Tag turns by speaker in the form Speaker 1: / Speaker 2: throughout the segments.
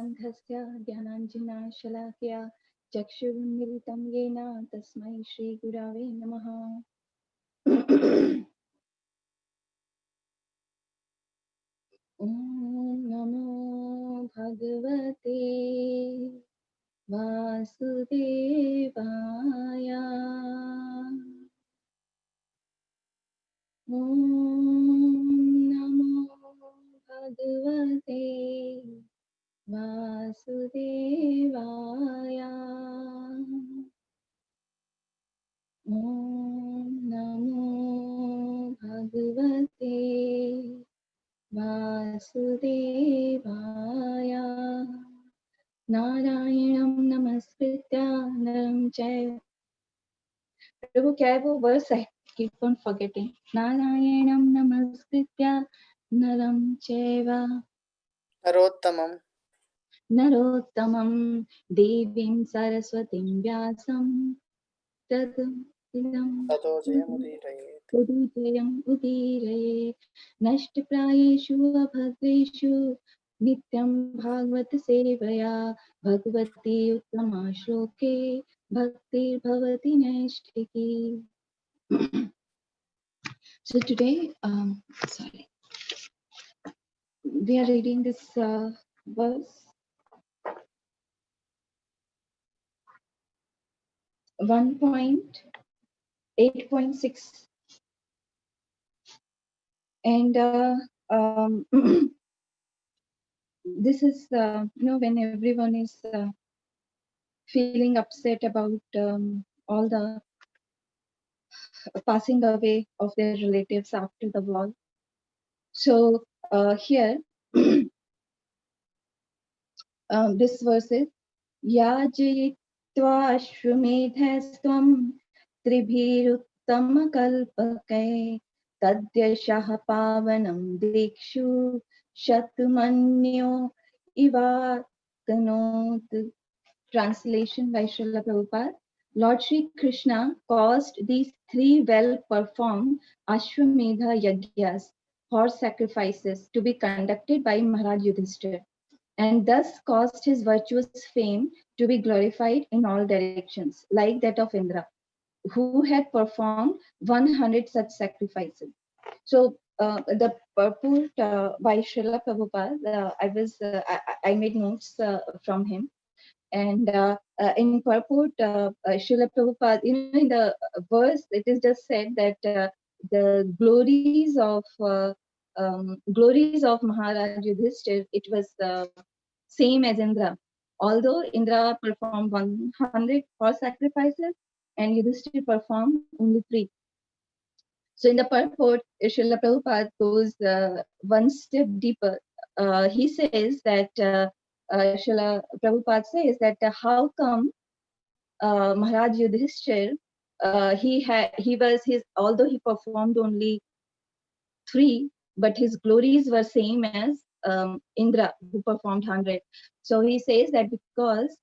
Speaker 1: समारम्भस्य ज्ञानाञ्जनशलाकया चक्षुरुन्मिलितं येन तस्मै श्रीगुरवे नमः। ॐ नमो भगवते वासुदेवाय। ॐ नमो भगवते वासुदेवाय। ॐ नमो भगवते वासुदेवाय। नारायणं नमस्कृत्य नरं चैव। प्रभु क्या है वो वर्स है, keep on forgetting. नारायणं नमस्कृत्य नरं चैव नरोत्तमं देवीं सरस्वतीं व्यासं
Speaker 2: ततो जयमुदीरयेत्।
Speaker 1: उदीरयम् उदीरये नष्टप्रायेषु अभद्रेषु नित्यं भागवत सेवया भगवती उत्तमा श्लोके भक्तिर्भवति नैष्ठिकी. So today, we are reading this verse 1.8.6, and this is when everyone is feeling upset about all the passing away of their relatives after the war. So here this verse is Yajayitva Ashwamedhastvam Tribhiruttamakalpakai Tadyashah Pavanam Dikshu Shatumanyo Ivakanot. Translation by Srila Prabhupada. Lord Shri Krishna caused these three well-performed Ashwamedha Yagyas, horse sacrifices, to be conducted by Maharaj Yudhishthira, and thus caused his virtuous fame to be glorified in all directions, like that of Indra, who had performed 100 such sacrifices. So the purport by Srila Prabhupada, I made notes from him. And in purport, Srila Prabhupada, in the verse, it is just said that the glories of Maharaj Yudhishthir, it was same as Indra. Although Indra performed 100 horse sacrifices and Yudhishthir performed only 3. So in the purport, Srila Prabhupada goes one step deeper. He says that Srila Prabhupada says that how come Maharaj Yudhishthir, although he performed only 3, but his glories were same as Indra, who performed 100. So he says that because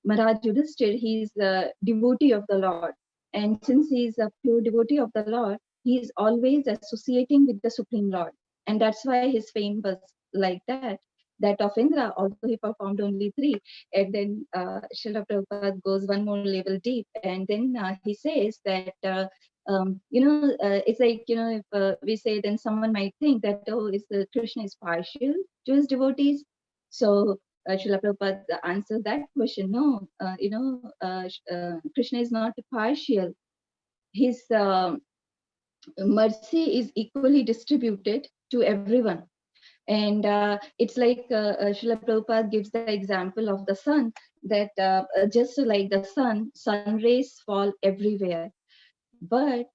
Speaker 1: Maharaj Yudhishthir, he is a devotee of the Lord, and since he is a pure devotee of the Lord, he is always associating with the Supreme Lord, and that's why his fame was like that. That of Indra, although he performed only 3, and then Srila Prabhupada goes one more level deep, and then he says that it's like, if we say, then someone might think that, oh, Krishna is partial to his devotees. So Srila Prabhupada answers that question. No, Krishna is not partial. His mercy is equally distributed to everyone. And it's like Srila Prabhupada gives the example of the sun, that just like the sun rays fall everywhere. But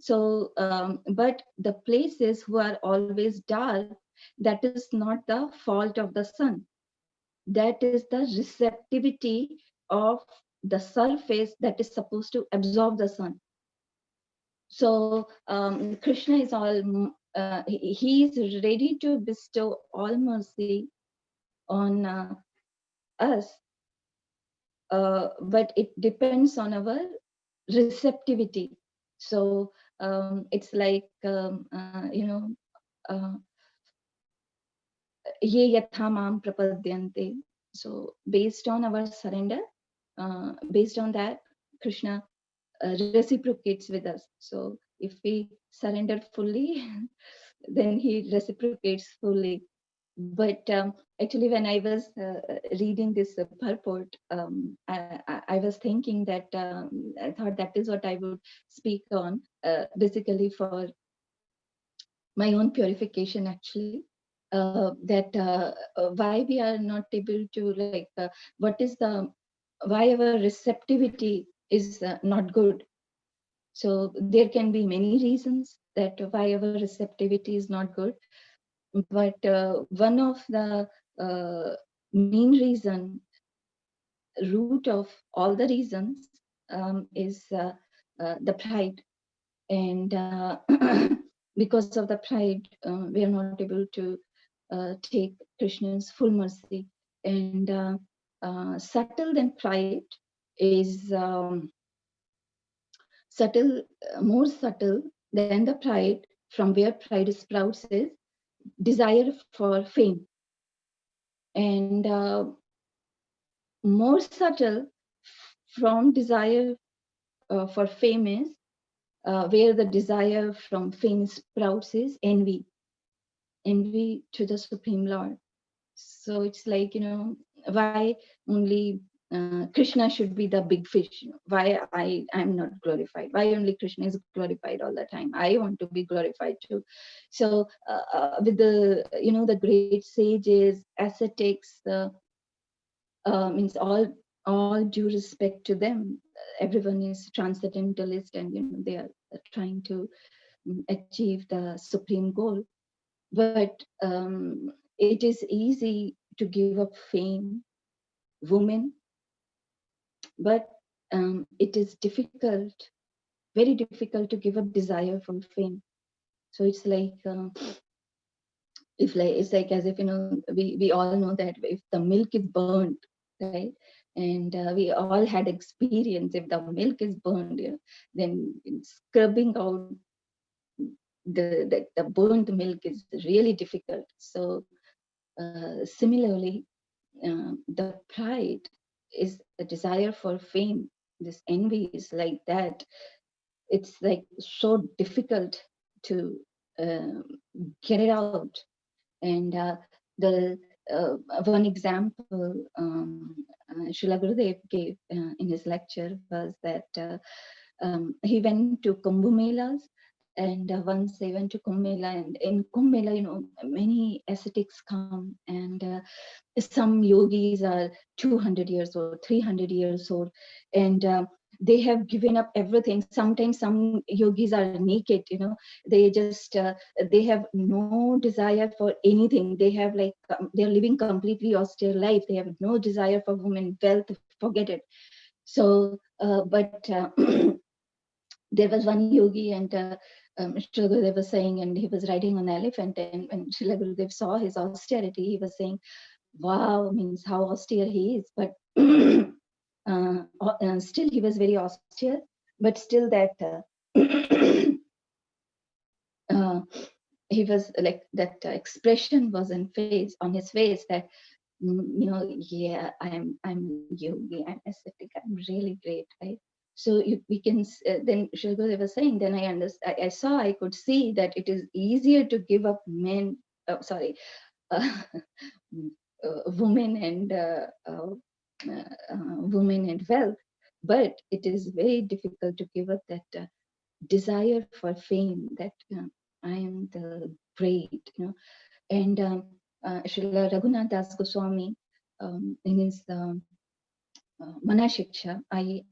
Speaker 1: the places who are always dark, that is not the fault of the sun. That is the receptivity of the surface that is supposed to absorb the sun. So Krishna is he is ready to bestow all mercy on us, but it depends on our receptivity. So it's like ye yatha mam prapadyante. So based on our surrender, based on that, Krishna reciprocates with us. So if we surrender fully, then he reciprocates fully. But actually, when I was reading this purport, I was thinking that I thought that is what I would speak on, basically for my own purification, actually. That why we are not able to, like, what is the, why our receptivity is not good. So there can be many reasons that why our receptivity is not good. But one of the main reason, root of all the reasons, is the pride. And because of the pride, we are not able to take Krishna's full mercy. And subtle than pride is subtle, more subtle than the pride. From where pride sprouts is desire for fame. And more subtle from desire for fame is where the desire from fame sprouts is envy. Envy to the Supreme Lord. So it's like, why only Krishna should be the big fish? Why I'm not glorified? Why only Krishna is glorified all the time? I want to be glorified too. So with the, the great sages, ascetics, means all due respect to them, everyone is transcendentalist, and they are trying to achieve the supreme goal. But it is easy to give up fame, women, but it is difficult, very difficult to give up desire for fame. So it's like, if like, it's like as if, we all know that if the milk is burnt, right, and we all had experience, if the milk is burned, then scrubbing out the burnt milk is really difficult. So similarly, the pride is a desire for fame. This envy is like that. It's like so difficult to uh, get it out. And the one example Srila Gurudev gave in his lecture was that he went to Kumbh Melas, and once he went to Kumbh Mela, and in Kumbh Mela, many ascetics come, and some yogis are 200 years old, 300 years old, and they have given up everything. Sometimes some yogis are naked, they just they have no desire for anything. They have like, they're living completely austere life. They have no desire for women, wealth, forget it. So but there was one yogi, and Srila Gurudev was saying, and he was riding an elephant, and when Srila Gurudev saw his austerity, he was saying, wow, means how austere he is. But still he was very austere, but still that uh, he was like, that expression was on his face, that yeah, I'm yogi, I'm ascetic, I'm really great, right? So we can then Shri Gurudev was saying, then I understand, I could see that it is easier to give up men, sorry, uh, women and women and wealth, but it is very difficult to give up that desire for fame, that I am the great, and Srila Raghunath Das Goswami, in his Mana Shiksha, I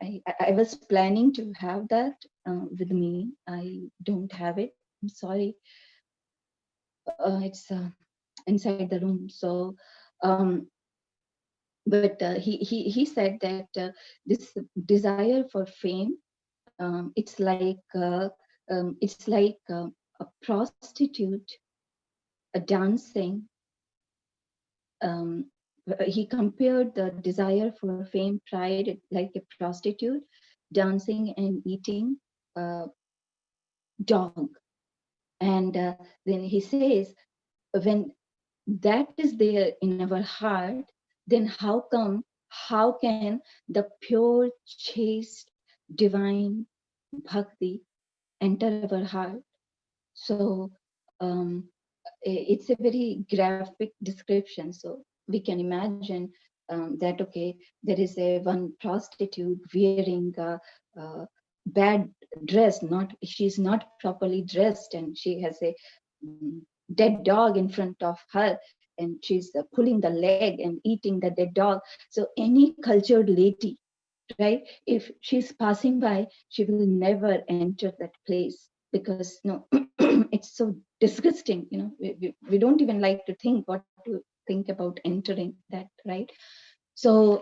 Speaker 1: was planning to have that with me. I don't have it. I'm sorry. It's inside the room. So, but he said that this desire for fame, it's like a prostitute, a dancing. Um, he compared the desire for fame, pride, like a prostitute dancing and eating dog. And then he says, when that is there in our heart, then how can the pure, chaste, divine bhakti enter our heart? So um, it's a very graphic description. So we can imagine that, okay, there is a one prostitute wearing a bad dress, not, she's not properly dressed, and she has a mm, dead dog in front of her, and she's pulling the leg and eating the dead dog. So any cultured lady, right, if she's passing by, she will never enter that place, because no, it's so disgusting, we don't even like to think what to think about entering that, right? So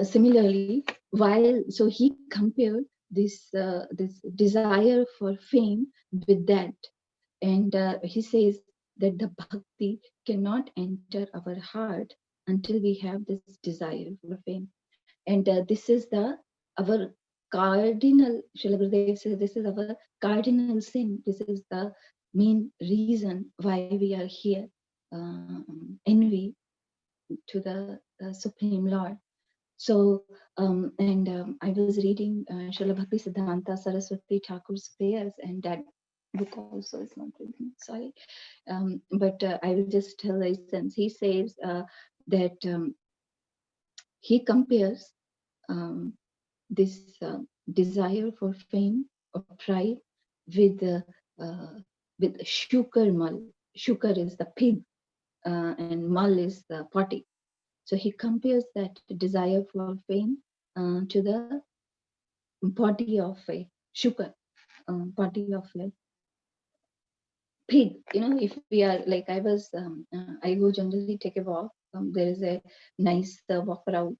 Speaker 1: similarly, while, so he compared this desire for fame with that, and he says that the bhakti cannot enter our heart until we have this desire for fame. And this is the our cardinal, Srila Gurudev says, this is our cardinal sin. This is the main reason why we are here. Envy to the Supreme Lord. So, I was reading Srila Bhakti Siddhanta Saraswati Thakur's prayers, and that book also is not with me, sorry. But I will just tell the essence. He says that he compares um, this desire for fame or pride with with shukar mal. Shukar is the pig, and mal is the potty. So he compares that desire for fame to the body of a shukar, body of a pig. If we are like, I go generally take a walk. There is a nice walk around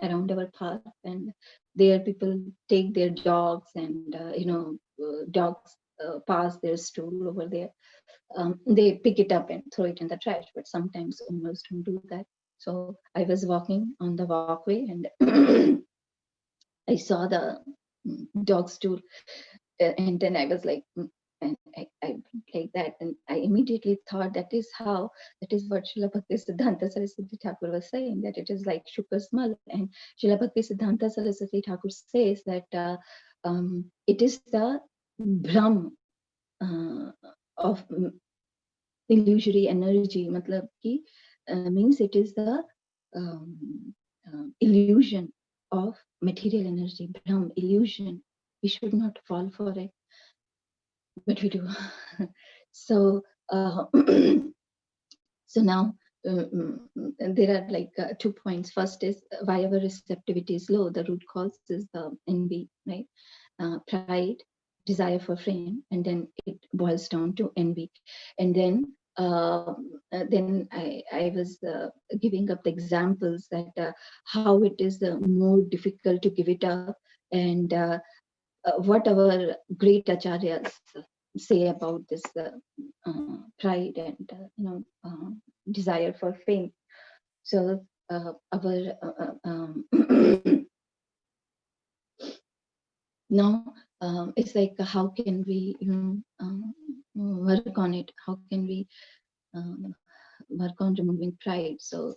Speaker 1: our park, and there people take their dogs, and dogs pass their stool over there. They pick it up and throw it in the trash, but sometimes owners don't do that. So I was walking on the walkway, and I saw the dog stool, and then I was like, and I like that, and I immediately thought that is what Srila Bhakti Siddhanta Saraswati Thakur was saying, that it is like Shukar smell. And Srila Bhakti Siddhanta Saraswati Thakur says that it is the Brahm of illusory energy, matlab ki means it is the illusion of material energy, Brahm, illusion. We should not fall for it, but we do. So so now there are like 2 points. First is why our receptivity is low. The root cause is the envy, right? Pride, desire for fame, and then it boils down to envy. And then I was giving up the examples that how it is more difficult to give it up, and what our great acharyas say about this pride and desire for fame. So our now it's like, how can we work on it? How can we work on removing pride? So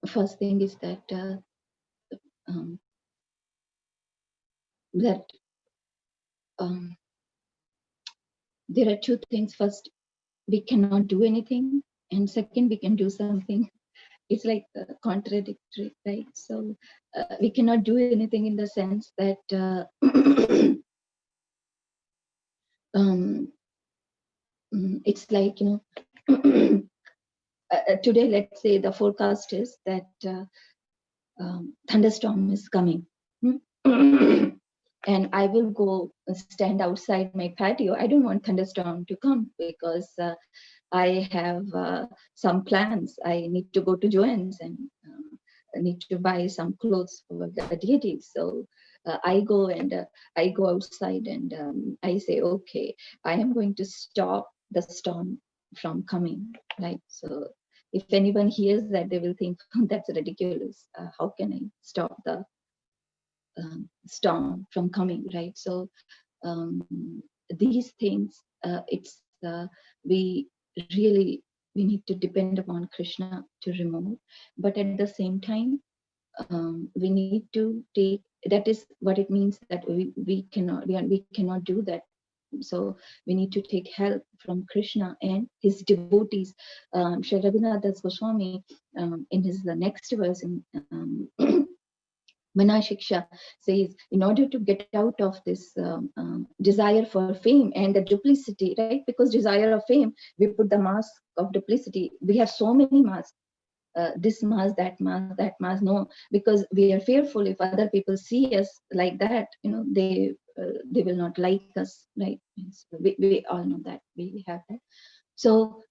Speaker 1: first thing is um, that um, there are 2 things. First, we cannot do anything, and second, we can do something. It's like contradictory, right? So we cannot do anything in the sense that um, it's like, today, let's say the forecast is that thunderstorm is coming. And I will go stand outside my patio. I don't want thunderstorm to come, because I have some plans. I need to go to Joann's, and I need to buy some clothes for the deities. So I go outside, and I say, okay, I am going to stop the storm from coming. Right. So if anyone hears that, they will think that's ridiculous. How can I stop the storm from coming? Right. So these things, it's we really we need to depend upon Krishna to remove. But at the same time, we need to take, that is what it means, that we cannot do that. So we need to take help from Krishna and his devotees. Sri Raghunath Das Goswami, in his the next verse in Mana Shiksha, says, in order to get out of this desire for fame and the duplicity, right? Because desire of fame, we put the mask of duplicity. We have so many masks, this mask, that mask, that mask. No, because we are fearful if other people see us like that, they will not like us, right? So we all know that we have that. So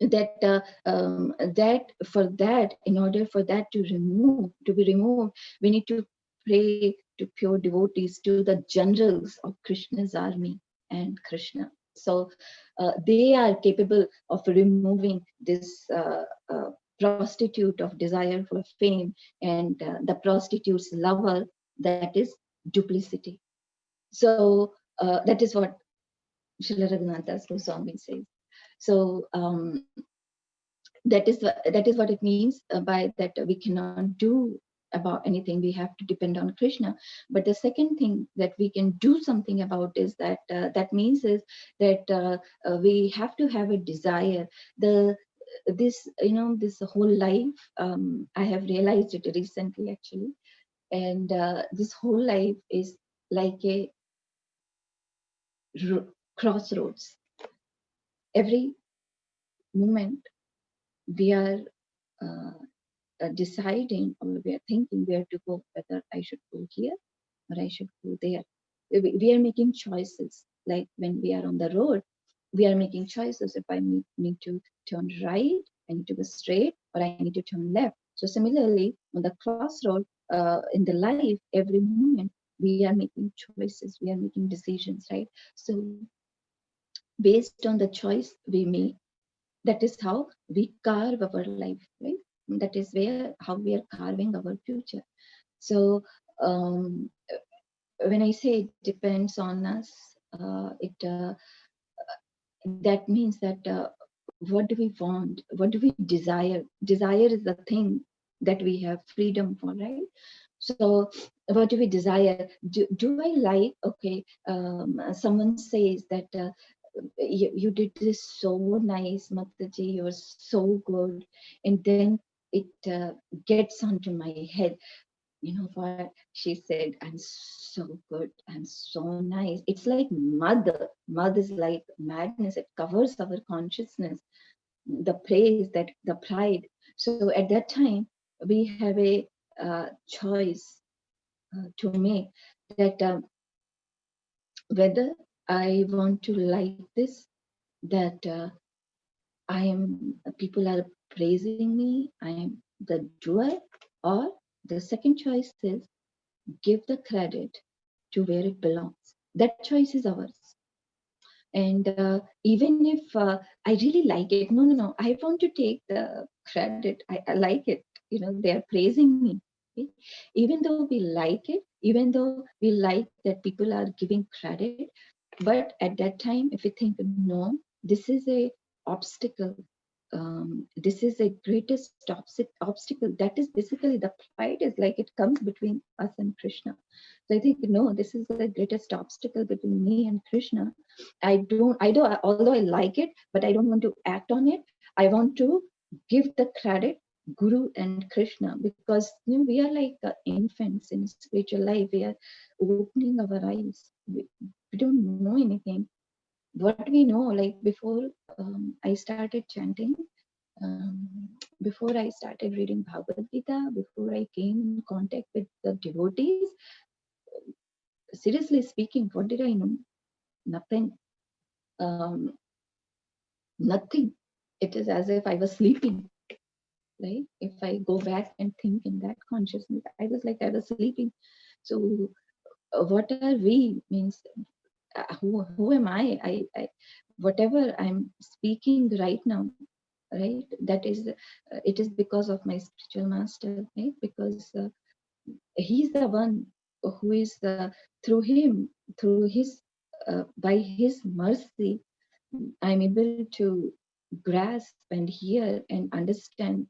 Speaker 1: that for that, in order for that to be removed, we need to pray to pure devotees, to the generals of Krishna's army and Krishna. So they are capable of removing this prostitute of desire for fame and the prostitute's lover, that is duplicity. So that is what Srila Raghunath Goswami says. So that is what it means by that we cannot do about anything. We have to depend on Krishna. But the second thing that we can do something about is that that means is that we have to have a desire. This whole life, I have realized it recently actually, and this whole life is like a crossroads. Every moment we are deciding, or we are thinking where to go, whether I should go here or I should go there. We are making choices. Like when we are on the road, we are making choices. If I need to turn right, I need to go straight, or I need to turn left. So similarly, on the crossroad, in the life, every moment we are making choices, we are making decisions, right? So based on the choice we make, that is how we carve our life, right? That is how we are carving our future. So um, when I say it depends on us, it that means that what do we want? What do we desire? Desire is the thing that we have freedom for, right? So what do we desire? Do I like, okay, someone says that you did this so nice, Mataji, you're so good. And then it gets onto my head. You know what? She said, I'm so good. I'm so nice. It's like mother. Mother is like madness. It covers our consciousness, the praise, that the pride. So at that time, we have a choice to make, that whether I want to like this, that I am, people are praising me, I am the doer, or the second choice is give the credit to where it belongs. That choice is ours. And even if I really like it, no, I want to take the credit. I like it. They are praising me. Okay? Even though we like it, even though we like that people are giving credit, but at that time, if we think, no, this is a obstacle. This is a greatest obstacle. That is basically the pride, is like it comes between us and Krishna. So I think, no, this is the greatest obstacle between me and Krishna. Although I like it, but I don't want to act on it. I want to give the credit Guru and Krishna, because we are like infants in spiritual life. We are opening our eyes. We don't know anything. What we know, like before I started chanting, um, before I started reading Bhagavad Gita, before I came in contact with the devotees, seriously speaking, what did I know? Nothing. Um, Nothing. It is as if I was sleeping, right? If I go back and think in that consciousness, I was like I was sleeping. So, what are we? Means who am I? Whatever I'm speaking right now, right? That is, it is because of my spiritual master, right? Because he's the one who is through him, through his, by his mercy, I'm able to grasp and hear and understand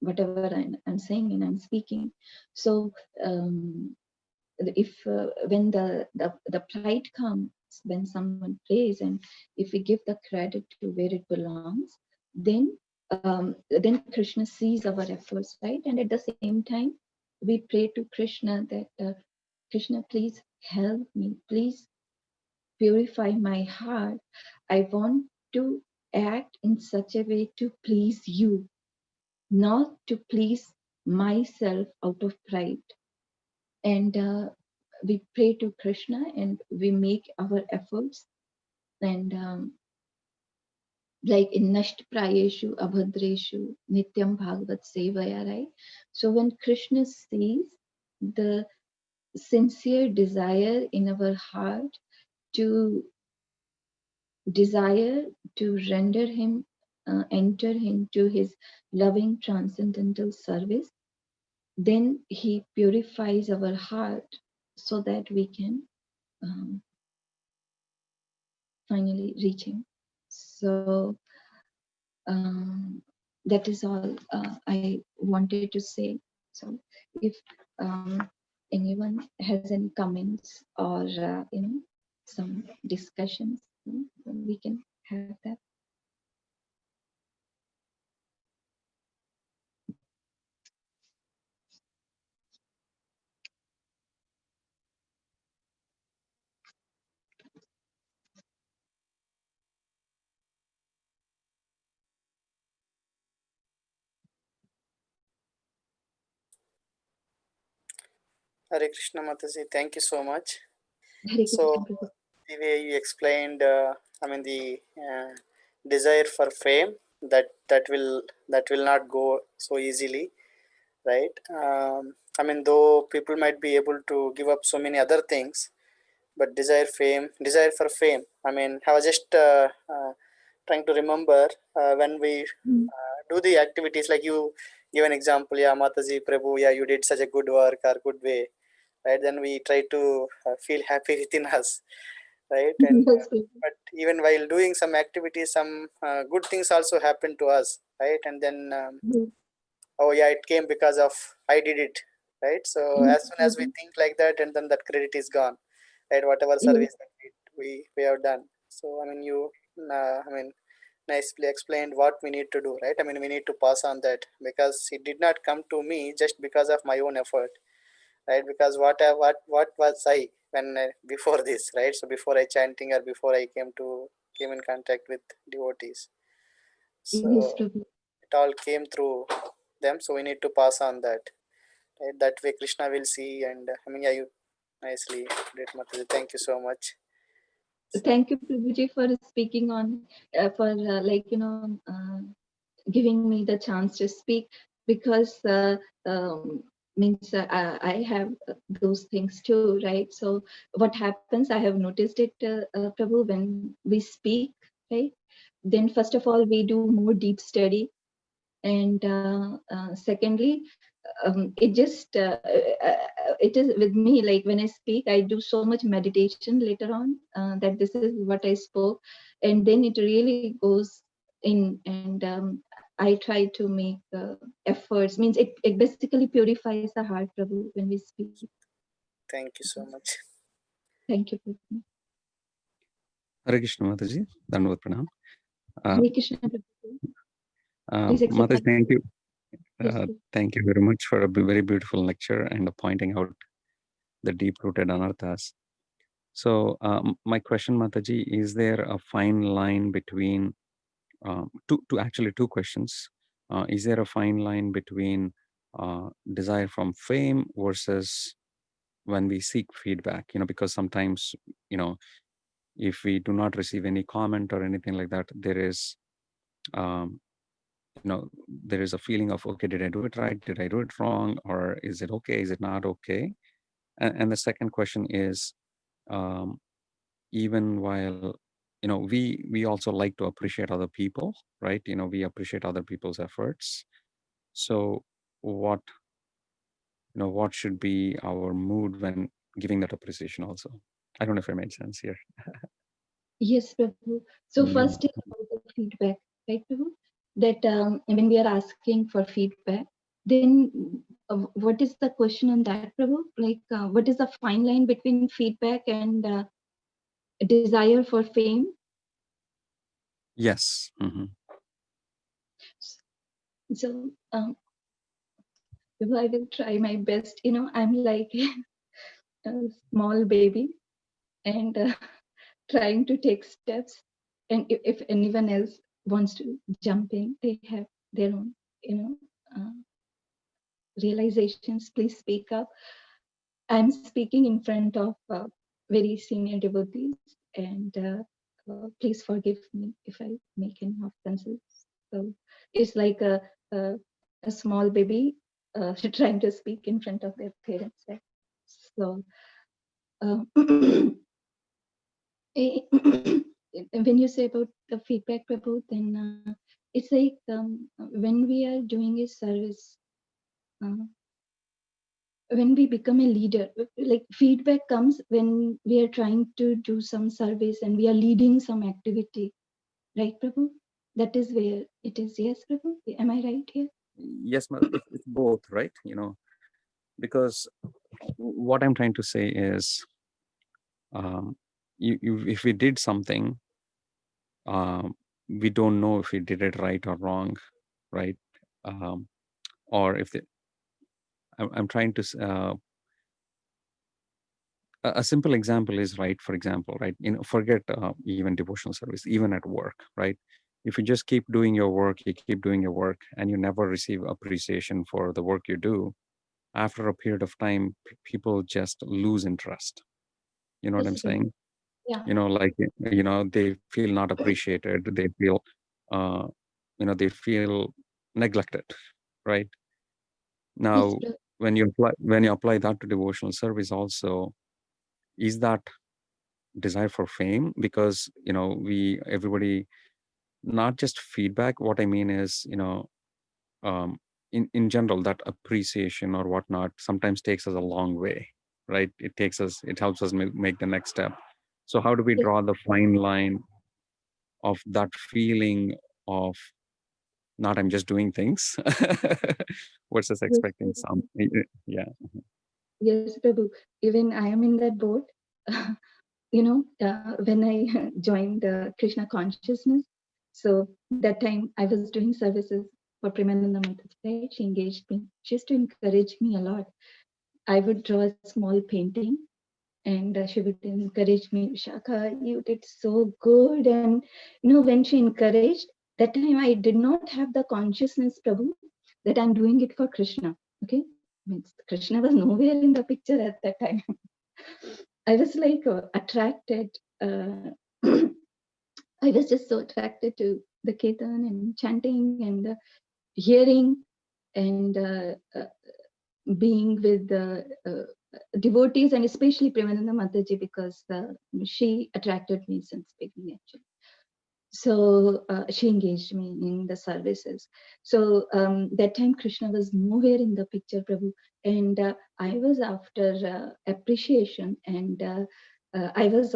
Speaker 1: whatever I'm saying and I'm speaking. So if when the pride comes when someone prays, and if we give the credit to where it belongs, then then Krishna sees our efforts, right? And at the same time we pray to Krishna that Krishna, please help me, please purify my heart. I want to act in such a way to please you, not to please myself out of pride. And we pray to Krishna and we make our efforts. And like in Nasht Prayeshu, Abhadreshu, Nityam Bhagavat Sevaya, right? So when Krishna sees the sincere desire in our heart to desire to render him, enter into his loving transcendental service, then he purifies our heart so that we can um, finally reach him. So that is all I wanted to say. So if anyone has any comments or some discussions, we can have that.
Speaker 2: Hare Krishna Mataji, thank you so much.
Speaker 1: Hare
Speaker 2: So,
Speaker 1: Krishna Prabhu.
Speaker 2: the way you explained, I mean, the desire for fame that will not go so easily, right? I mean, though people might be able to give up so many other things, but desire for fame. I mean, I was just trying to remember when we
Speaker 1: Mm.
Speaker 2: do the activities like you give an example, yeah, Mataji, Prabhu, yeah, you did such a good work or good way, right? Then we try to feel happy within us, right? And
Speaker 1: Yes, Prabhu.
Speaker 2: but even while doing some activities, some good things also happen to us, right? And then
Speaker 1: Yes,
Speaker 2: oh yeah, it came because of I did it, right? So
Speaker 1: yes,
Speaker 2: as soon as we
Speaker 1: Prabhu.
Speaker 2: think like that, and then that credit is gone, right? Whatever
Speaker 1: Yes,
Speaker 2: service that we have done. So I mean, you I mean, nicely explained what we need to do, right? I mean, we need to pass on that because it did not come to me just because of my own effort, right? Because what was I when before this, right? So before I chanting or before I came in contact with devotees, so
Speaker 1: yes, Prabhu.
Speaker 2: it all came through them. So we need to pass on that, right? That way Krishna will see. And I mean, yeah, you nicely did, Mataji. Thank you so much. So
Speaker 1: Thank you, Prabhuji, for speaking on, for giving me the chance to speak, because means I have those things too, right? So what happens, I have noticed it, Prabhu, when we speak, right? Then first of all, we do more deep study, and secondly, it just it is with me, like when I speak, I do so much meditation later on, that this is what I spoke, and then it really goes in, and I try to make efforts, means it basically purifies the heart, Prabhu, when we speak.
Speaker 2: thank you so much.
Speaker 1: Thank you, Prabhu.
Speaker 3: Hare Krishna Mataji, Dandavat Pranam.
Speaker 1: Hare Krishna, Prabhu. Please accept my.
Speaker 3: Mataji, thank you.
Speaker 1: Yes, Prabhu.
Speaker 3: Thank you very much for a very beautiful lecture and pointing out the deep-rooted anarthas. So, my question, Mataji, is there a fine line between two questions? Is there a fine line between desire from fame versus when we seek feedback? Because sometimes, if we do not receive any comment or anything like that, there is um, there is a feeling of, okay, did I do it right, did I do it wrong, or is it okay, is it not okay? And the second question is, um, even while we also like to appreciate other people, right? We appreciate other people's efforts. So what what should be our mood when giving that appreciation also? I don't know if I made sense here.
Speaker 1: Yes, Prabhu. So
Speaker 3: Mm,
Speaker 1: first is about the feedback. right, Prabhu? That when we are asking for feedback, then what is the question on that, Prabhu? Like, what is the fine line between feedback and desire for fame?
Speaker 3: Yes.
Speaker 1: So, Prabhu, I will try my best. I'm like a small baby and trying to take steps. And if anyone else wants to jump in, they have their own, uh, realizations. Please speak up. I'm speaking in front of very senior devotees, and please forgive me if I make any offenses. So it's like a small baby trying to speak in front of their parents. Right? So when you say about the feedback, Prabhu, then it's like when we are doing a service. Uh, when we become a leader, like feedback comes when we are trying to do some service and we are leading some activity, right, Prabhu? That is where it is. Yes, Prabhu, am I right here?
Speaker 3: Yes, it's both, right? Because what I'm trying to say is, if we did something, we don't know if we did it right or wrong, right? Um, or if I'm trying to a simple example is, right, for example, right, forget even devotional service, even at work, right? If you just keep doing your work, you keep doing your work, and you never receive appreciation for the work you do, after a period of time, people just lose interest. You know what I'm
Speaker 1: Yes, Prabhu.
Speaker 3: saying?
Speaker 1: Yeah.
Speaker 3: Like, they feel not appreciated. They feel, uh, they feel neglected, right?
Speaker 1: Yes,
Speaker 3: Now,
Speaker 1: Prabhu.
Speaker 3: when you apply that to devotional service also, is that desire for fame? Because everybody, not just feedback. What I mean is, um, in general, that appreciation or whatnot sometimes takes us a long way, right? It helps us make the next step. So how do we
Speaker 1: Yes,
Speaker 3: draw the fine line of that feeling of, not I'm just doing things versus
Speaker 1: yes,
Speaker 3: expecting
Speaker 1: Prabhu.
Speaker 3: some? Yeah.
Speaker 1: Yes, Prabhu. Even I am in that boat. When I joined Krishna consciousness, so that time I was doing services for Premananda Mathaji, right? She engaged me. She used to encourage me a lot. I would draw a small painting, and she would encourage me, Shaka, you did so good. And when she encouraged, that time I did not have the consciousness, Prabhu, that I'm doing it for Krishna. Okay, means Krishna was nowhere in the picture at that time. I was like attracted. I was just so attracted to the kirtan and chanting and hearing and being with the devotees, and especially Premananda Mataji, because she attracted me since beginning actually. So she engaged me in the services. So that time Krishna was nowhere in the picture, Prabhu, and I was after appreciation, and I was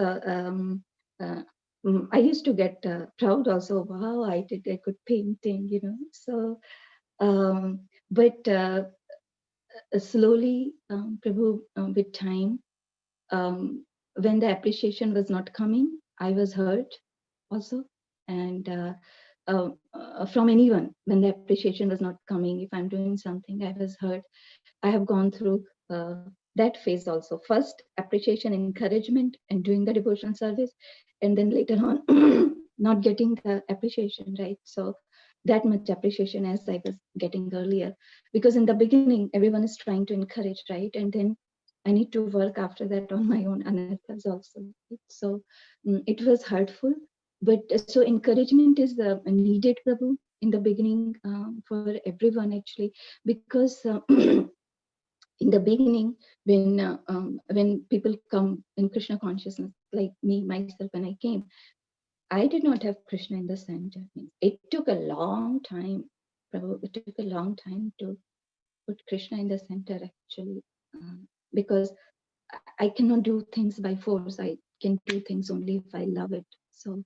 Speaker 1: I used to get proud also. Wow, I did a good painting. So but slowly, Prabhu, with time, um, when the appreciation was not coming, I was hurt also. And from anyone, when the appreciation was not coming, if I'm doing something, I was hurt. I have gone through that phase also. First, appreciation, encouragement, and doing the devotional service, and then later on, not getting the appreciation, right? So that much appreciation as I was getting earlier, because in the beginning, everyone is trying to encourage, right? And then I need to work after that on my own anarthas also. So it was hurtful, but so encouragement is needed, Prabhu, in the beginning for everyone actually, because in the beginning, when people come in Krishna consciousness, like me myself, when I came, I did not have Krishna in the center. It took a long time, Prabhu. It took a long time to put Krishna in the center actually, because I cannot do things by force. I can do things only if I love it. So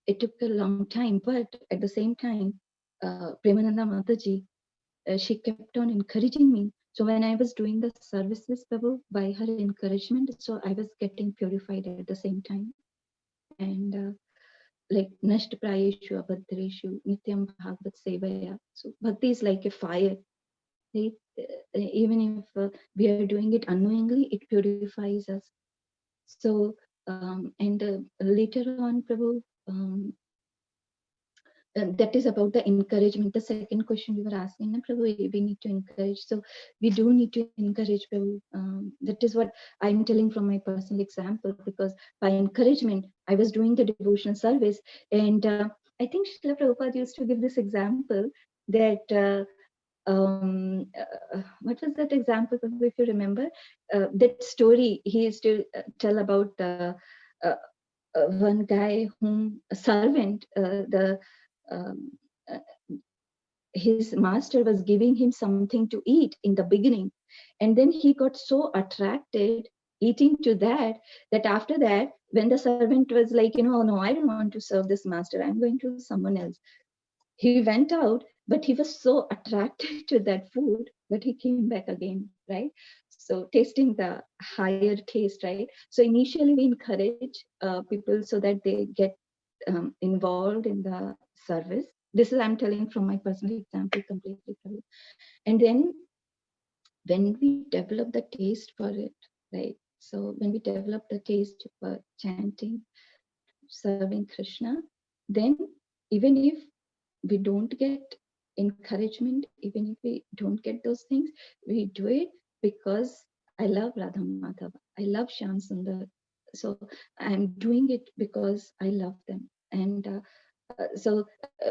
Speaker 1: it took a long time, but at the same time, Premananda Mataji, she kept on encouraging me. So when I was doing the services, Prabhu, by her encouragement, so I was getting purified at the same time. And like Nashta Prayeshu Abhadreshu Nityam Bhagavat Sevaya. So Bhakti is like a fire. Right? Even if we are doing it unknowingly, it purifies us. So and later on, Prabhu, that is about the encouragement. The second question you were asking, na, Prabhu, we need to encourage. So we do need to encourage, Prabhu. That is what I'm telling from my personal example, because by encouragement, I was doing the devotional service. And I think Srila Prabhupada used to give this example that, what was that example, Prabhu, if you remember? That story he used to tell about uh, one guy whom a servant, um, uh, his master was giving him something to eat in the beginning, and then he got so attracted eating to that, that after that, when the servant was like, oh, no, I don't want to serve this master, I'm going to someone else, he went out, but he was so attracted to that food that he came back again, right? So tasting the higher taste, right? So initially we encourage people so that they get involved in the service. This is I'm telling from my personal example completely. And then when we develop the taste for it, right? So when we develop the taste for chanting, serving Krishna, then even if we don't get encouragement, even if we don't get those things, we do it because I love Radha Madhava, I love Shyam Sundar. So I'm doing it because I love them. And so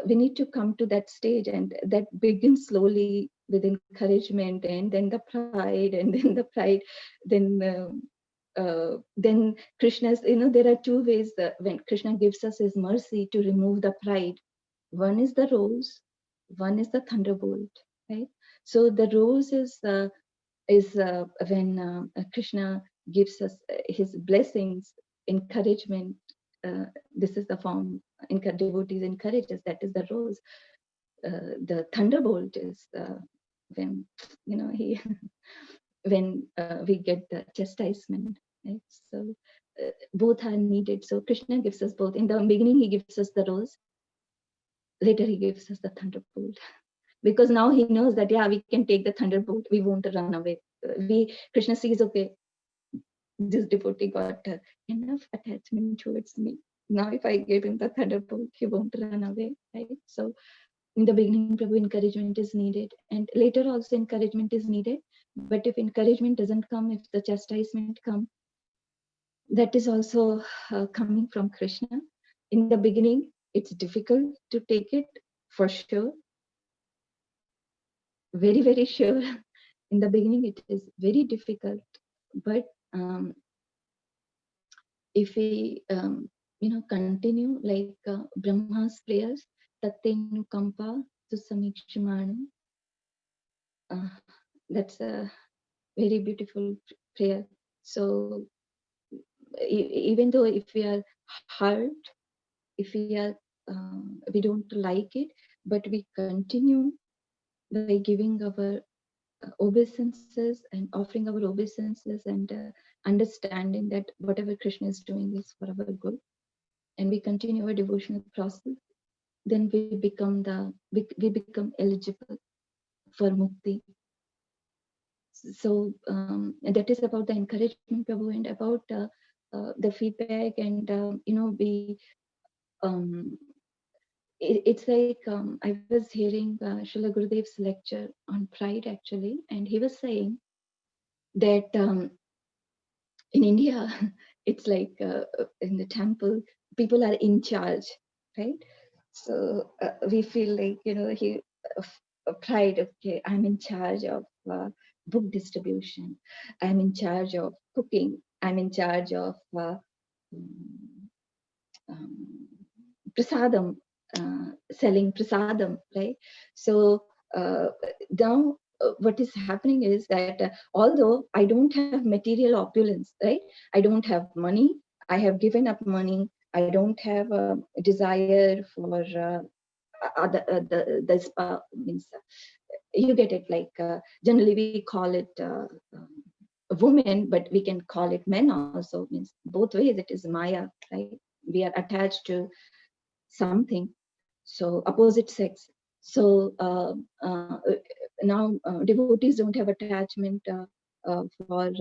Speaker 1: we need to come to that stage, and that begins slowly with encouragement, and then the pride, and then the pride, then Krishna's, there are two ways that when Krishna gives us his mercy to remove the pride. One is the rose, one is the thunderbolt, right? So the rose is when Krishna gives us his blessings, encouragement. This is the form devotees encourage us. That is the rose. The thunderbolt is when he when we get the chastisement. Right? So both are needed. So Krishna gives us both. In the beginning, he gives us the rose. Later, he gives us the thunderbolt. Because now he knows that, yeah, we can take the thunderbolt. We won't run away. Krishna sees, okay, this devotee got enough attachment towards me. Now, if I give him the thunderbolt, he won't run away, right? So, in the beginning, Prabhu, encouragement is needed, and later also encouragement is needed. But if encouragement doesn't come, if the chastisement come, that is also coming from Krishna. In the beginning, it's difficult to take it, for sure. Very, very sure. In the beginning, it is very difficult. But if we, continue like Brahma's prayers, Tattenu Kampa Susamikshimanu, that's a very beautiful prayer. So even though if we are hurt, if we don't like it, but we continue by giving our obeisances and offering our obeisances, and understanding that whatever Krishna is doing is for our good, and we continue our devotional process, then we become eligible for mukti. So that is about the encouragement, Prabhu, and about the feedback, and we it's like I was hearing Srila Gurudev's lecture on pride actually, and he was saying that in India, it's like in the temple, people are in charge, right? So we feel like, pride, okay, I'm in charge of book distribution, I'm in charge of cooking, I'm in charge of prasadam, selling prasadam, right? So now what is happening is that although I don't have material opulence, right? I don't have money, I have given up money, I don't have a desire for means you get it, like generally we call it women, but we can call it men also, means both ways it is Maya, right? We are attached to something, so opposite sex. So now devotees don't have attachment for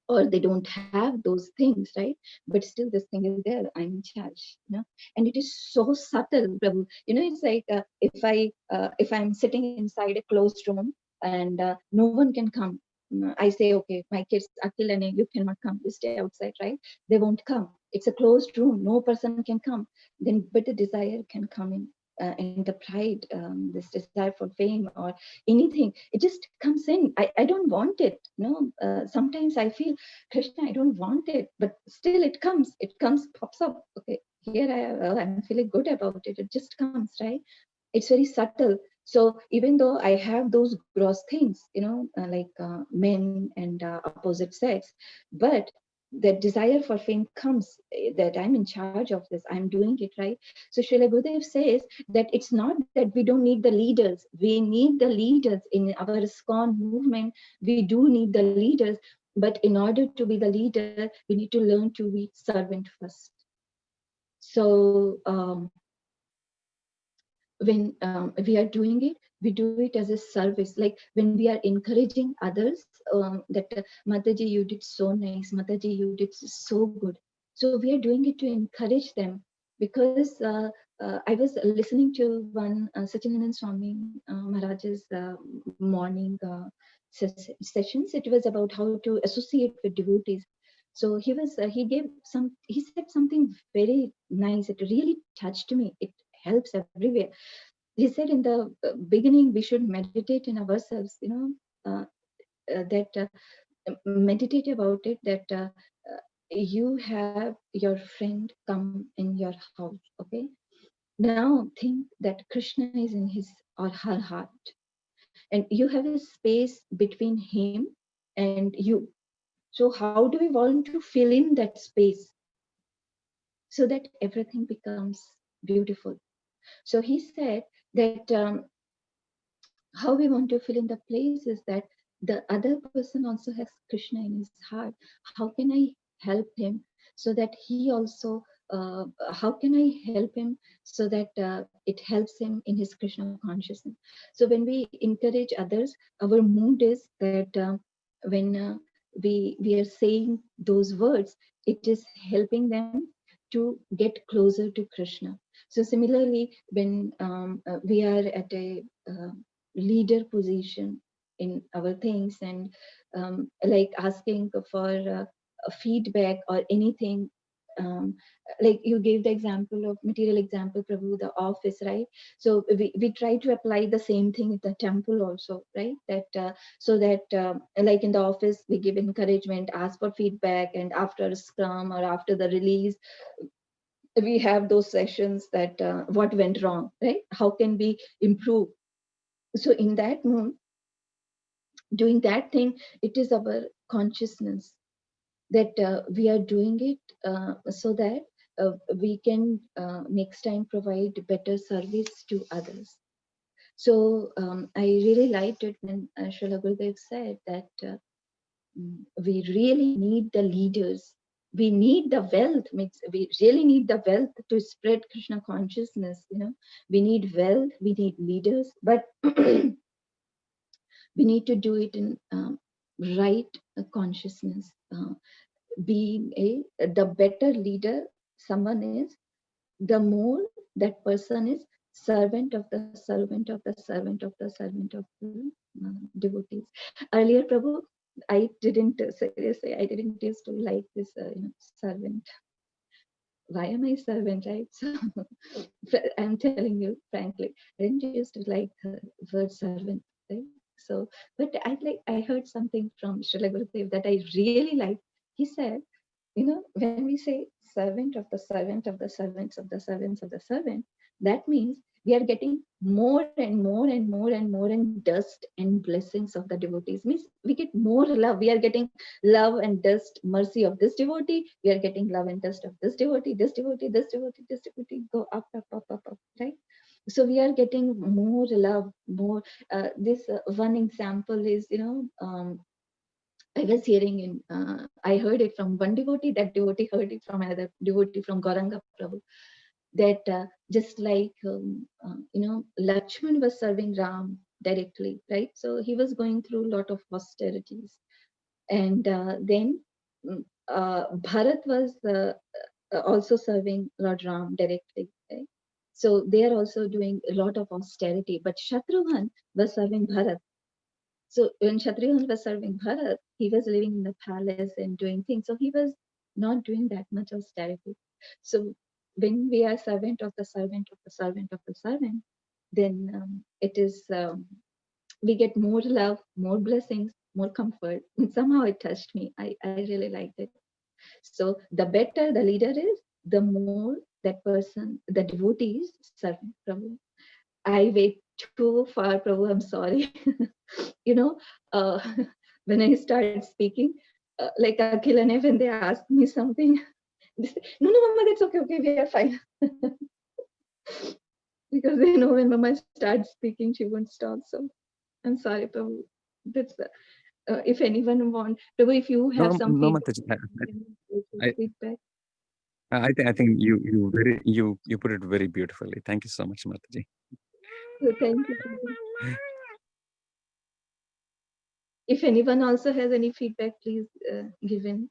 Speaker 1: or they don't have those things, right? But still this thing is there, I'm in charge, you know. And it is so subtle, Prabhu, you know. It's like if I'm sitting inside a closed room and no one can come. I say, okay, my kids, Akhil and you cannot come, you stay outside, right? They won't come. It's a closed room, no person can come. Then but the desire can come in, and the pride, this desire for fame or anything, it just comes in. I don't want it, you know. Sometimes I feel, Krishna, I don't want it, but still it comes, pops up. Okay, here I'm feeling good about it. It just comes, right? It's very subtle. So even though I have those gross things, you know, like men and opposite sex, but the desire for fame comes, that I'm in charge of this, I'm doing it, right? So Srila Gurudev says that it's not that we don't need the leaders. We need the leaders in our ISKCON movement. We do need the leaders, but in order to be the leader, we need to learn to be servant first. So when we are doing it, we do it as a service. Like when we are encouraging others, that Mataji, you did so nice. Mataji, you did so good. So we are doing it to encourage them, because I was listening to one Sachinanand Swami Maharaj's morning sessions. It was about how to associate with devotees. So he said something very nice. It really touched me. It helps everywhere. He said in the beginning, we should meditate in ourselves, you know, that meditate about it, that you have your friend come in your house, okay? Now think that Krishna is in his or her heart, and you have a space between him and you. So how do we want to fill in that space so that everything becomes beautiful? So he said that how we want to fill in the place is that the other person also has Krishna in his heart. How can I help him so that he also, how can I help him so that it helps him in his Krishna consciousness? So when we encourage others, our mood is that when we are saying those words, it is helping them to get closer to Krishna. So similarly, when we are at a leader position in our things, and like asking for feedback or anything, like you gave the example of material example, Prabhu, the office, right? So we try to apply the same thing at the temple also, right? That so that like in the office we give encouragement, ask for feedback, and after scrum or after the release we have those sessions that what went wrong, right? How can we improve? So in that mood, doing that thing, it is our consciousness that we are doing it so that we can next time provide better service to others. So I really liked it when Srila Gurudev said that we really need the leaders. We need the wealth. We really need the wealth to spread Krishna consciousness. You know, we need wealth. We need leaders, but we need to do it in right consciousness. Being the better leader someone is, the more that person is servant of the servant of the servant of the servant of the devotees. Earlier, Prabhu, I didn't seriously, I didn't used to like this, servant. Why am I servant, right? So I'm telling you frankly, I didn't used to like the word servant, right? So, but I heard something from Srila Gurudev that I really liked. He said, you know, when we say servant of the servant of the servants of the servants of the servant, that means we are getting more and more and more and more and dust and blessings of the devotees. Means we get more love. We are getting love and dust, mercy of this devotee. We are getting love and dust of this devotee, this devotee, this devotee, this devotee. Go up, up, up, up, up. Right. So we are getting more love, more. This one example is, I was hearing I heard it from one devotee. That devotee heard it from another devotee from Gauranga Prabhu. That just like Lakshman was serving Ram directly, right? So he was going through a lot of austerities, and then Bharat was also serving Lord Ram directly, right? So they are also doing a lot of austerity, but Shatrughan was serving Bharat. So when Shatrughan was serving Bharat, he was living in the palace and doing things. So he was not doing that much austerity. So when we are servant of the servant of the servant of the servant, then it is we get more love, more blessings, more comfort. And somehow it touched me. I really liked it. So the better the leader is, the more that person, the devotees serve Prabhu. I wait too far, Prabhu. I'm sorry. you know, uh, when I started speaking, like Akhil and when they ask me something, they say, no, no, Mama, that's okay. Okay, we are fine. Because they know when Mama starts speaking, she won't stop. So I'm sorry, Prabhu. That's if anyone want, Prabhu, if you
Speaker 3: No,
Speaker 1: have some
Speaker 3: no,
Speaker 1: feedback,
Speaker 3: Mataji. I,
Speaker 1: feedback.
Speaker 3: I think you put it very beautifully. Thank you so much, Mataji.
Speaker 1: So thank you, Prabhu. If anyone also has any feedback, please give in.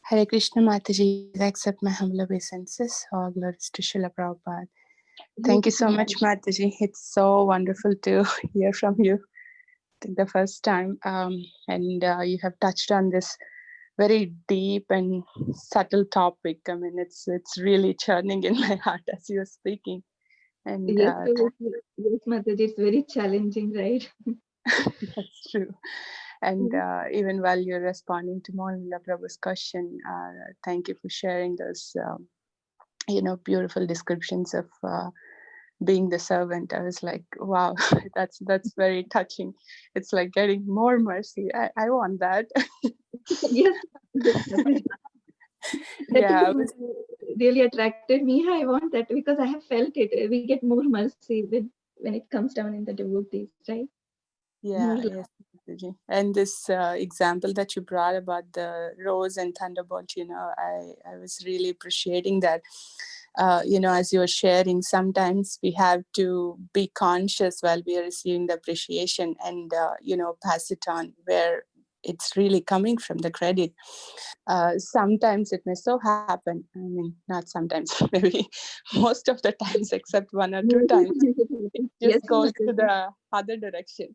Speaker 4: Hare Krishna Mataji, please accept my humble obeisances. All glories to Srila Prabhupada. Thank you so much, Mataji. It's so wonderful to hear from you the first time. And you have touched on this very deep and subtle topic. I mean, it's really churning in my heart as you're speaking. And
Speaker 1: Yes, yes, Mataji, it's very challenging, right?
Speaker 4: that's true. And even while you're responding to Mohanila Prabhu's question, thank you for sharing those, beautiful descriptions of being the servant. I was like, wow, that's very touching. It's like getting more mercy. I want that.
Speaker 1: Yes, yes, Mataji. That
Speaker 4: Yeah,
Speaker 1: is really attracted me. I want that because I have felt it. We get more mercy when it comes down in the devotees, right? More
Speaker 4: yeah, yes. And this example that you brought about the rose and thunderbolt, I was really appreciating that. As you were sharing, sometimes we have to be conscious while we are receiving the appreciation and, pass it on where it's really coming from the credit. Sometimes it may so happen. I mean, not sometimes, maybe most of the times, except one or two times, it
Speaker 1: yes,
Speaker 4: just goes to
Speaker 1: Mataji.
Speaker 4: the other direction.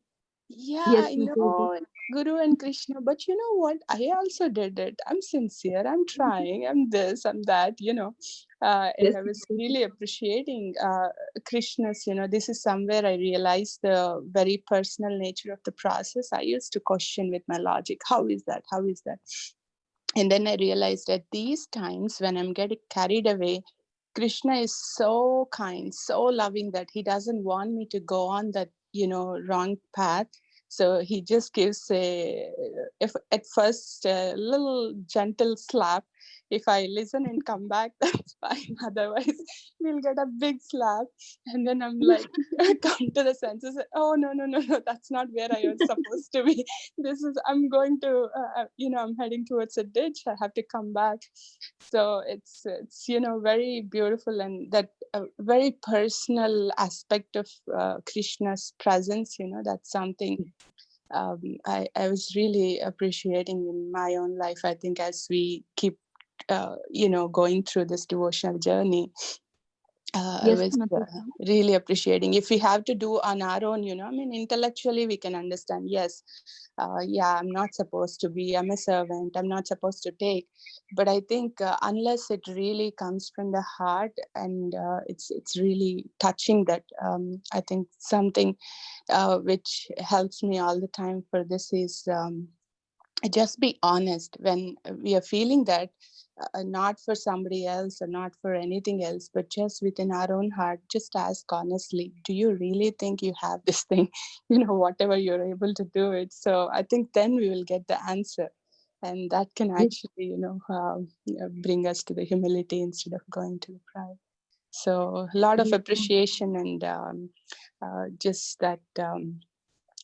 Speaker 4: Yeah,
Speaker 1: Yes,
Speaker 4: I
Speaker 1: Mataji.
Speaker 4: know Guru and Krishna, but you know what? I also did it. I'm sincere. I'm trying. I'm this. I'm that. And
Speaker 1: Yes,
Speaker 4: I was
Speaker 1: Mataji.
Speaker 4: really appreciating Krishna's. This is somewhere I realized the very personal nature of the process. I used to question with my logic. How is that? How is that? And then I realized at these times when I'm getting carried away, Krishna is so kind, so loving that he doesn't want me to go on that, wrong path. So he just gives if at first a little gentle slap. If I listen and come back, that's fine. Otherwise, we'll get a big slap. And then I'm like, come to the senses. Oh, no, no, no, no. That's not where I was supposed to be. I'm going to, I'm heading towards a ditch. I have to come back. So it's very beautiful, and that very personal aspect of Krishna's presence, that's something I was really appreciating in my own life. I think as we keep going through this devotional journey, I
Speaker 1: Yes,
Speaker 4: was
Speaker 1: Mataji.
Speaker 4: really appreciating. If we have to do on our own, intellectually we can understand, yes, yeah, I'm not supposed to be, I'm a servant, I'm not supposed to take. But I think unless it really comes from the heart and it's really touching, that I think something which helps me all the time for this is just be honest when we are feeling that, not for somebody else or not for anything else, but just within our own heart, just ask honestly, do you really think you have this thing? Whatever you're able to do it. So I think then we will get the answer. And that can
Speaker 1: Yes,
Speaker 4: actually, bring us to the humility instead of going to the pride. So a lot of
Speaker 1: yes,
Speaker 4: appreciation and just that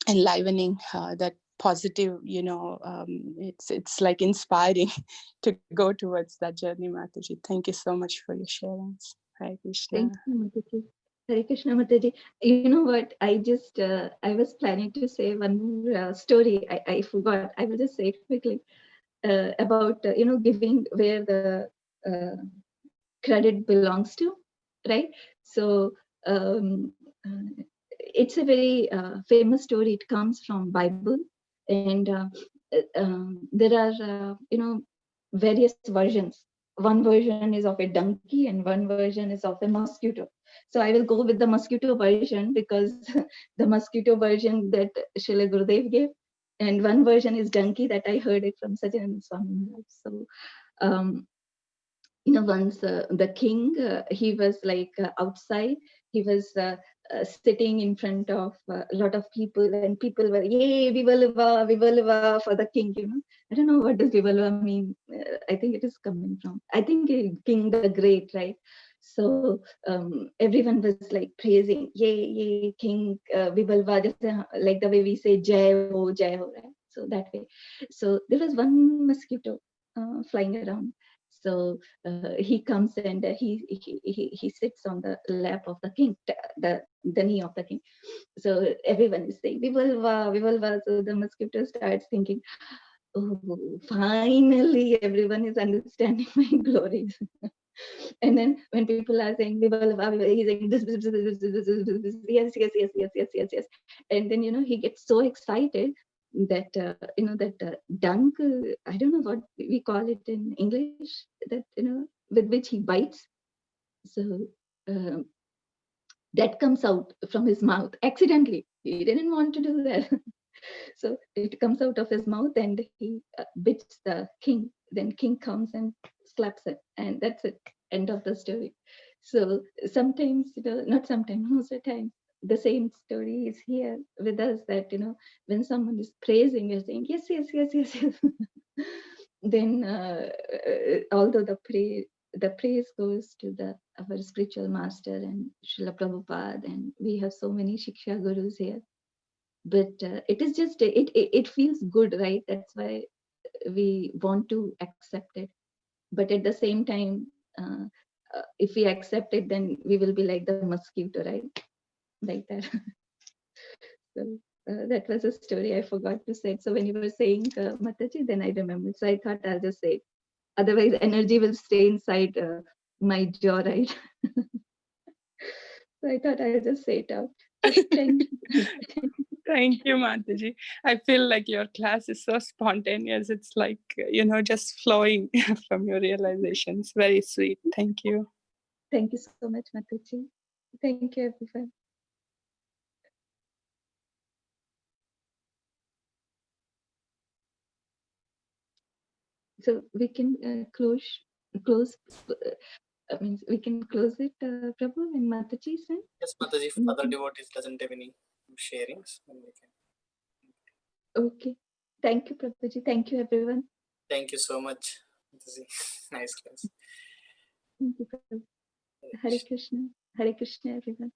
Speaker 4: enlivening, that positive, it's like inspiring to go towards that journey, Mataji. Thank you so much for your sharings. Hare Krishna.
Speaker 1: thank you, Mataji. Hare Krishna, Mataji. You know what? I was planning to say one more story. I forgot. I will just say it quickly about, giving where the uh, credit belongs to, right? So it's a very famous story. It comes from Bible, and there are various versions. One version is of a donkey, and one version is of a mosquito. So I will go with the mosquito version because the mosquito version that Srila Gurudev gave, and one version is donkey that I heard it from Sajananda Swami Maharaj. So um, once the king, he was like outside, he was sitting in front of a lot of people, and people were, yay, viva for the king. I don't know what does viva mean. I think it is coming from, I think, King the Great, right? So everyone was like praising, yay, king, viva, just like the way we say jai ho, right? So that way. So there was one mosquito flying around. So he comes and he sits on the lap of the king, the knee of the king. So everyone is saying, Vivalva. So the mosquito starts thinking, oh, finally everyone is understanding my glories. And then when people are saying Vivalva, he's saying this, yes. And then he gets so excited that that dunk, I don't know what we call it in English, that with which he bites. So uh, that comes out from his mouth accidentally. He didn't want to do that. So it comes out of his mouth and he bits the king. Then king comes and slaps it, and that's it. End of the story. So sometimes, not sometimes, most of the time, the same story is here with us, that when someone is praising, you're saying yes. Then although the praise goes to our spiritual master and Srila Prabhupada, and we have so many Shiksha Gurus here, but it is just it feels good, right? That's why we want to accept it. But at the same time, if we accept it, then we will be like the mosquito, right? Like that. So that was a story I forgot to say. So when you were saying Mataji, then I remembered. So I thought I'll just say it. Otherwise energy will stay inside my jaw, right? So I thought I'll just say it out. So thank you.
Speaker 4: Thank you, Mataji. I feel like your class is so spontaneous. It's like, just flowing from your realizations. Very sweet. Thank you.
Speaker 1: Thank you so much, Mataji. Thank you, everyone. So we can close. Means we can close it, Prabhu, and Mataji is in.
Speaker 2: Yes, Mataji, if other devotees doesn't have any sharings, then we can.
Speaker 1: Okay. Thank you, Prabhuji. Thank you, everyone.
Speaker 2: Thank you so much, Mataji. Nice class.
Speaker 1: Thank you, Prabhu. Hare Krishna. Hare Krishna, everyone.